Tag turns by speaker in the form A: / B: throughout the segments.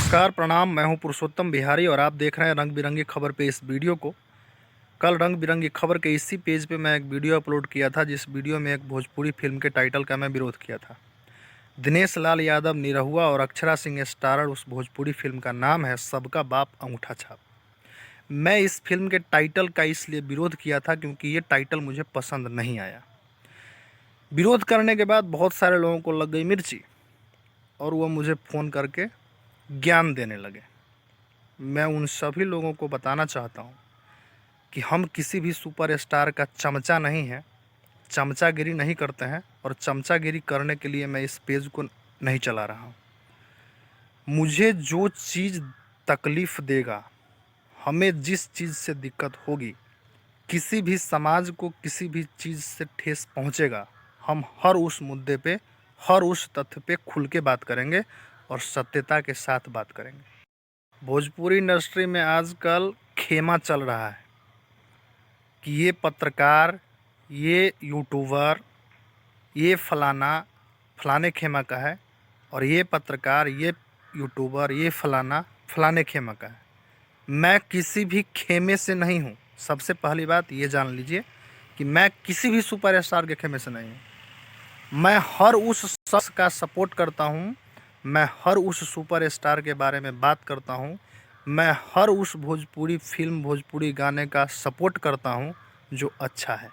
A: नमस्कार, प्रणाम। मैं हूं पुरुषोत्तम बिहारी और आप देख रहे हैं रंग बिरंगी खबर पे इस वीडियो को। कल रंग बिरंगी खबर के इसी पेज पे मैं एक वीडियो अपलोड किया था, जिस वीडियो में एक भोजपुरी फिल्म के टाइटल का मैं विरोध किया था। दिनेश लाल यादव निरहुआ और अक्षरा सिंह स्टारर उस भोजपुरी फिल्म का नाम है सबका बाप अंगूठा छाप। मैं इस फिल्म के टाइटल का इसलिए विरोध किया था क्योंकि ये टाइटल मुझे पसंद नहीं आया। विरोध करने के बाद बहुत सारे लोगों को लग गई मिर्ची और वो मुझे फ़ोन करके ज्ञान देने लगे। मैं उन सभी लोगों को बताना चाहता हूँ कि हम किसी भी सुपरस्टार का चमचा नहीं हैं, चमचागिरी नहीं करते हैं और चमचागिरी करने के लिए मैं इस पेज को नहीं चला रहा हूँ। मुझे जो चीज़ तकलीफ़ देगा, हमें जिस चीज़ से दिक्कत होगी, किसी भी समाज को किसी भी चीज़ से ठेस पहुँचेगा, हम हर उस मुद्दे पे, हर उस तथ्य पे खुल के बात करेंगे और सत्यता के साथ बात करेंगे। भोजपुरी इंडस्ट्री में आजकल खेमा चल रहा है कि ये पत्रकार, ये यूट्यूबर, ये फलाने खेमा का है और ये पत्रकार, ये यूट्यूबर, ये फलाने खेमा का है। मैं किसी भी खेमे से नहीं हूँ। सबसे पहली बात ये जान लीजिए कि मैं किसी भी सुपरस्टार के खेमे से नहीं हूँ। मैं हर उस शख्स का सपोर्ट करता हूँ, मैं हर उस सुपरस्टार के बारे में बात करता हूँ, मैं हर उस भोजपुरी फिल्म, भोजपुरी गाने का सपोर्ट करता हूँ जो अच्छा है।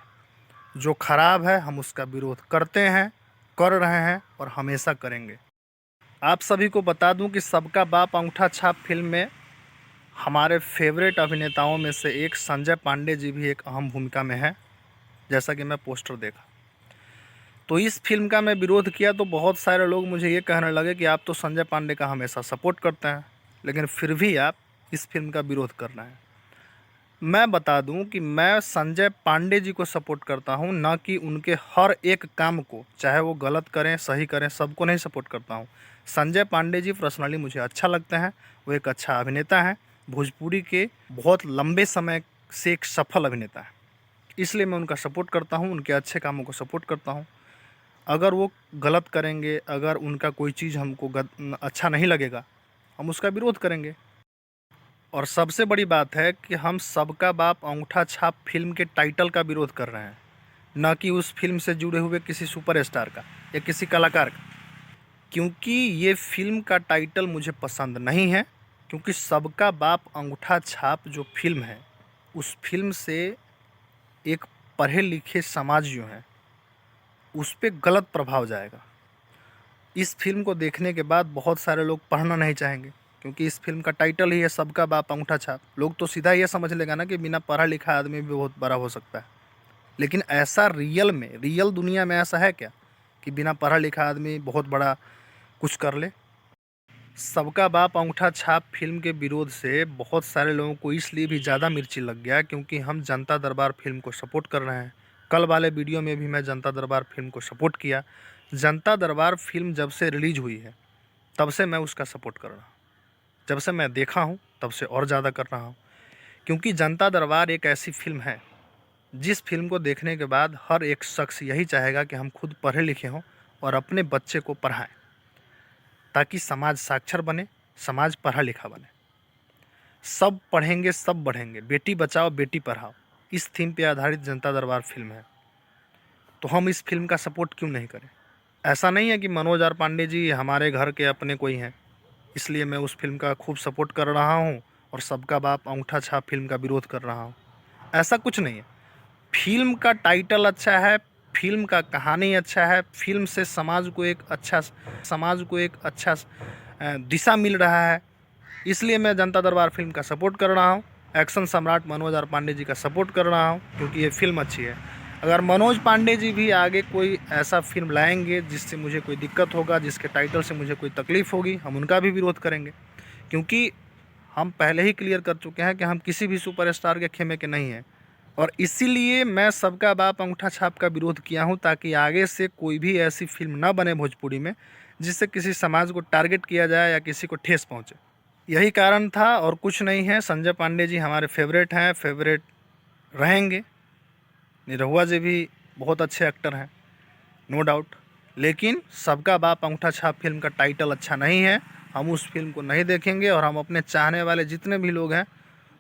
A: जो ख़राब है हम उसका विरोध करते हैं, कर रहे हैं और हमेशा करेंगे। आप सभी को बता दूं कि सबका बाप अंगूठा छाप फिल्म में हमारे फेवरेट अभिनेताओं में से एक संजय पांडे जी भी एक अहम भूमिका में है, जैसा कि मैं पोस्टर देखा। तो इस फिल्म का मैं विरोध किया तो बहुत सारे लोग मुझे ये कहने लगे कि आप तो संजय पांडे का हमेशा सपोर्ट करते हैं, लेकिन फिर भी आप इस फिल्म का विरोध कर रहे हैं। मैं बता दूं कि मैं संजय पांडे जी को सपोर्ट करता हूं, ना कि उनके हर एक काम को, चाहे वो गलत करें सही करें, सबको नहीं सपोर्ट करता हूं। संजय पांडे जी पर्सनली मुझे अच्छा लगते हैं, वो एक अच्छा अभिनेता हैं, भोजपुरी के बहुत लंबे समय से एक सफल अभिनेता है, इसलिए मैं उनका सपोर्ट करता हूँ, उनके अच्छे कामों को सपोर्ट करता हूँ। अगर वो गलत करेंगे, अगर उनका कोई चीज़ हमको अच्छा नहीं लगेगा, हम उसका विरोध करेंगे। और सबसे बड़ी बात है कि हम सबका बाप अंगूठा छाप फिल्म के टाइटल का विरोध कर रहे हैं, न कि उस फिल्म से जुड़े हुए किसी सुपरस्टार का या किसी कलाकार का, क्योंकि ये फिल्म का टाइटल मुझे पसंद नहीं है। क्योंकि सबका बाप अंगूठा छाप जो फिल्म है, उस फिल्म से एक पढ़े लिखे समाज जो है उस पर गलत प्रभाव जाएगा। इस फिल्म को देखने के बाद बहुत सारे लोग पढ़ना नहीं चाहेंगे, क्योंकि इस फिल्म का टाइटल ही है सबका बाप अंगूठा छाप। लोग तो सीधा ये समझ लेगा ना कि बिना पढ़ा लिखा आदमी भी बहुत बड़ा हो सकता है, लेकिन ऐसा रियल में, रियल दुनिया में ऐसा है क्या कि बिना पढ़ा लिखा आदमी बहुत बड़ा कुछ कर ले? सबका बाप अंगूठा छाप फिल्म के विरोध से बहुत सारे लोगों को इसलिए भी ज़्यादा मिर्ची लग गया क्योंकि हम जनता दरबार फिल्म को सपोर्ट कर रहे हैं। कल वाले वीडियो में भी मैं जनता दरबार फिल्म को सपोर्ट किया। जनता दरबार फिल्म जब से रिलीज़ हुई है तब से मैं उसका सपोर्ट कर रहा हूँ। जब से मैं देखा हूँ तब से और ज़्यादा कर रहा हूँ, क्योंकि जनता दरबार एक ऐसी फिल्म है जिस फिल्म को देखने के बाद हर एक शख्स यही चाहेगा कि हम खुद पढ़े लिखे हों और अपने बच्चे को पढ़ाएं, ताकि समाज साक्षर बने, समाज पढ़ा लिखा बने। सब पढ़ेंगे सब बढ़ेंगे, बेटी बचाओ बेटी पढ़ाओ, इस थीम पे आधारित जनता दरबार फिल्म है। तो हम इस फिल्म का सपोर्ट क्यों नहीं करें? ऐसा नहीं है कि मनोज आर पांडे जी हमारे घर के अपने कोई हैं, इसलिए मैं उस फिल्म का खूब सपोर्ट कर रहा हूँ और सबका बाप अंगूठा छाप फिल्म का विरोध कर रहा हूँ। ऐसा कुछ नहीं है। फिल्म का टाइटल अच्छा है, फिल्म का कहानी अच्छा है, फिल्म से समाज को एक अच्छा दिशा मिल रहा है, इसलिए मैं जनता दरबार फिल्म का सपोर्ट कर रहा हूँ। एक्शन सम्राट मनोज आर पांडे जी का सपोर्ट कर रहा हूँ क्योंकि ये फिल्म अच्छी है। अगर मनोज पांडे जी भी आगे कोई ऐसा फिल्म लाएंगे जिससे मुझे कोई दिक्कत होगा, जिसके टाइटल से मुझे कोई तकलीफ़ होगी, हम उनका भी विरोध करेंगे। क्योंकि हम पहले ही क्लियर कर चुके हैं कि हम किसी भी सुपरस्टार के खेमे के नहीं हैं, और इसीलिए मैं सबका बाप अंगूठा छाप का विरोध किया हूं, ताकि आगे से कोई भी ऐसी फिल्म ना बने भोजपुरी में जिससे किसी समाज को टारगेट किया जाए या किसी को ठेस पहुंचे। यही कारण था और कुछ नहीं है। संजय पांडे जी हमारे फेवरेट हैं, फेवरेट रहेंगे। निरहुआ जी भी बहुत अच्छे एक्टर हैं, नो डाउट, लेकिन सबका बाप अंगूठा छाप फिल्म का टाइटल अच्छा नहीं है। हम उस फिल्म को नहीं देखेंगे और हम अपने चाहने वाले जितने भी लोग हैं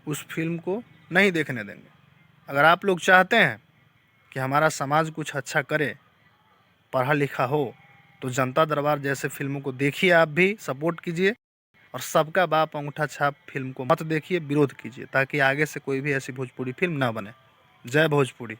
A: उस फिल्म को नहीं देखने देंगे। अगर आप लोग चाहते हैं कि हमारा समाज कुछ अच्छा करे, पढ़ा लिखा हो, तो जनता दरबार जैसे फिल्मों को देखिए, आप भी सपोर्ट कीजिए और सबका बाप अंगूठा छाप फिल्म को मत देखिए, विरोध कीजिए, ताकि आगे से कोई भी ऐसी भोजपुरी फिल्म ना बने। जय भोजपुरी।